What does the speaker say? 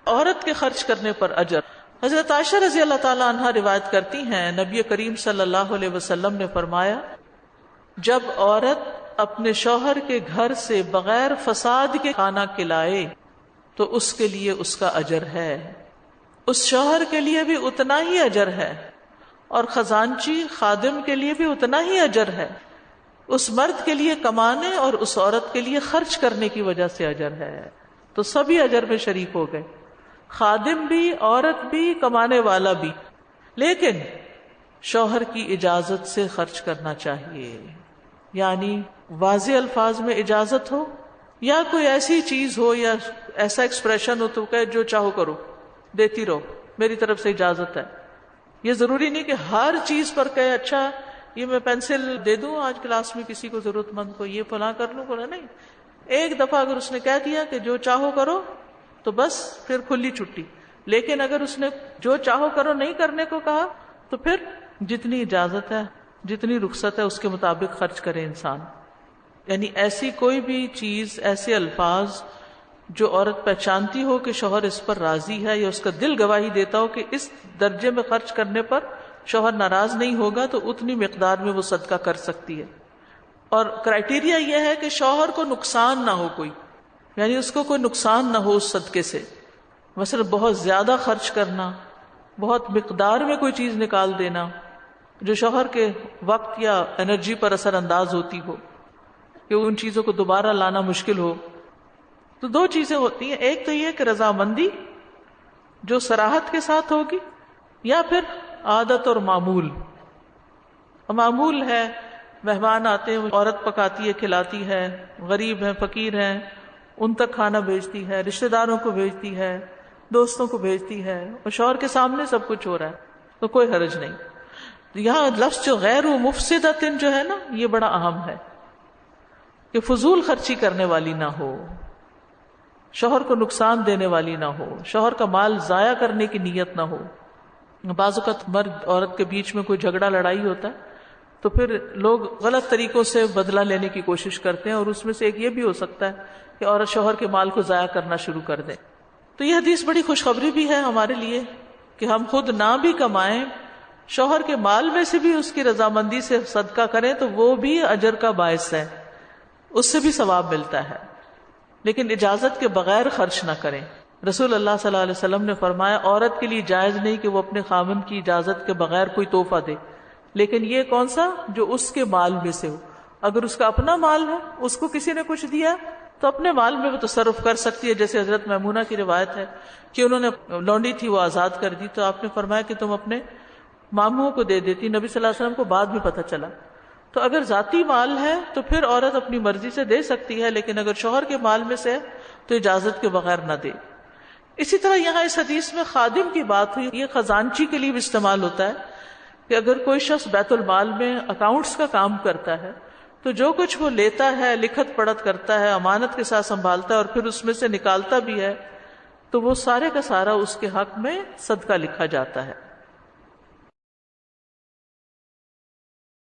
عورت کے خرچ کرنے پر اجر. حضرت عائشہ رضی اللہ تعالی عنہا روایت کرتی ہیں نبی کریم صلی اللہ علیہ وسلم نے فرمایا جب عورت اپنے شوہر کے گھر سے بغیر فساد کے کھانا کھلائے تو اس کے لیے اس کا اجر ہے، اس شوہر کے لیے بھی اتنا ہی اجر ہے، اور خزانچی خادم کے لیے بھی اتنا ہی اجر ہے. اس مرد کے لیے کمانے اور اس عورت کے لیے خرچ کرنے کی وجہ سے اجر ہے. تو سبھی اجر میں شریک ہو گئے، خادم بھی، عورت بھی، کمانے والا بھی. لیکن شوہر کی اجازت سے خرچ کرنا چاہیے، یعنی واضح الفاظ میں اجازت ہو، یا کوئی ایسی چیز ہو یا ایسا ایکسپریشن ہو تو کہے جو چاہو کرو، دیتی رہو، میری طرف سے اجازت ہے. یہ ضروری نہیں کہ ہر چیز پر کہے اچھا یہ میں پینسل دے دوں آج کلاس میں کسی کو ضرورت مند کو، یہ فلاں کر لوں فلاں. نہیں، ایک دفعہ اگر اس نے کہہ دیا کہ جو چاہو کرو تو بس پھر کھلی چھٹی. لیکن اگر اس نے جو چاہو کرو نہیں کرنے کو کہا تو پھر جتنی اجازت ہے، جتنی رخصت ہے اس کے مطابق خرچ کرے انسان. یعنی ایسی کوئی بھی چیز، ایسے الفاظ جو عورت پہچانتی ہو کہ شوہر اس پر راضی ہے یا اس کا دل گواہی دیتا ہو کہ اس درجے میں خرچ کرنے پر شوہر ناراض نہیں ہوگا تو اتنی مقدار میں وہ صدقہ کر سکتی ہے. اور کرائیٹیریا یہ ہے کہ شوہر کو نقصان نہ ہو کوئی، یعنی اس کو کوئی نقصان نہ ہو اس صدقے سے. مثلا بہت زیادہ خرچ کرنا، بہت مقدار میں کوئی چیز نکال دینا جو شوہر کے وقت یا انرجی پر اثر انداز ہوتی ہو کہ ان چیزوں کو دوبارہ لانا مشکل ہو. تو دو چیزیں ہوتی ہیں، ایک تو یہ کہ رضامندی جو صراحت کے ساتھ ہوگی، یا پھر عادت اور معمول. معمول ہے مہمان آتے ہیں، عورت پکاتی ہے، کھلاتی ہے، غریب ہیں، فقیر ہیں، ان تک کھانا بھیجتی ہے، رشتہ داروں کو بھیجتی ہے، دوستوں کو بھیجتی ہے، اور شوہر کے سامنے سب کچھ ہو رہا ہے تو کوئی حرج نہیں. یہاں لفظ جو غیر مفسدۃ جو ہے نا، یہ بڑا اہم ہے کہ فضول خرچی کرنے والی نہ ہو، شوہر کو نقصان دینے والی نہ ہو، شوہر کا مال ضائع کرنے کی نیت نہ ہو. بعض اوقات مرد عورت کے بیچ میں کوئی جھگڑا لڑائی ہوتا ہے تو پھر لوگ غلط طریقوں سے بدلہ لینے کی کوشش کرتے ہیں، اور اس میں سے ایک یہ بھی ہو سکتا ہے کہ عورت شوہر کے مال کو ضائع کرنا شروع کر دے. تو یہ حدیث بڑی خوشخبری بھی ہے ہمارے لیے کہ ہم خود نہ بھی کمائیں، شوہر کے مال میں سے بھی اس کی رضامندی سے صدقہ کریں تو وہ بھی اجر کا باعث ہے، اس سے بھی ثواب ملتا ہے. لیکن اجازت کے بغیر خرچ نہ کریں. رسول اللہ صلی اللہ علیہ وسلم نے فرمایا عورت کے لیے جائز نہیں کہ وہ اپنے خاوند کی اجازت کے بغیر کوئی تحفہ دے، لیکن یہ کون سا؟ جو اس کے مال میں سے ہو. اگر اس کا اپنا مال ہے، اس کو کسی نے کچھ دیا تو اپنے مال میں وہ تصرف کر سکتی ہے. جیسے حضرت میمونہ کی روایت ہے کہ انہوں نے لونڈی تھی وہ آزاد کر دی، تو آپ نے فرمایا کہ تم اپنے ماموں کو دے دیتی. نبی صلی اللہ علیہ وسلم کو بعد میں پتہ چلا. تو اگر ذاتی مال ہے تو پھر عورت اپنی مرضی سے دے سکتی ہے، لیکن اگر شوہر کے مال میں سے ہے تو اجازت کے بغیر نہ دے. اسی طرح یہاں اس حدیث میں خادم کی بات ہوئی، یہ خزانچی کے لیے بھی استعمال ہوتا ہے کہ اگر کوئی شخص بیت المال میں اکاؤنٹس کا کام کرتا ہے تو جو کچھ وہ لیتا ہے، لکھت پڑھت کرتا ہے، امانت کے ساتھ سنبھالتا ہے اور پھر اس میں سے نکالتا بھی ہے، تو وہ سارے کا سارا اس کے حق میں صدقہ لکھا جاتا ہے.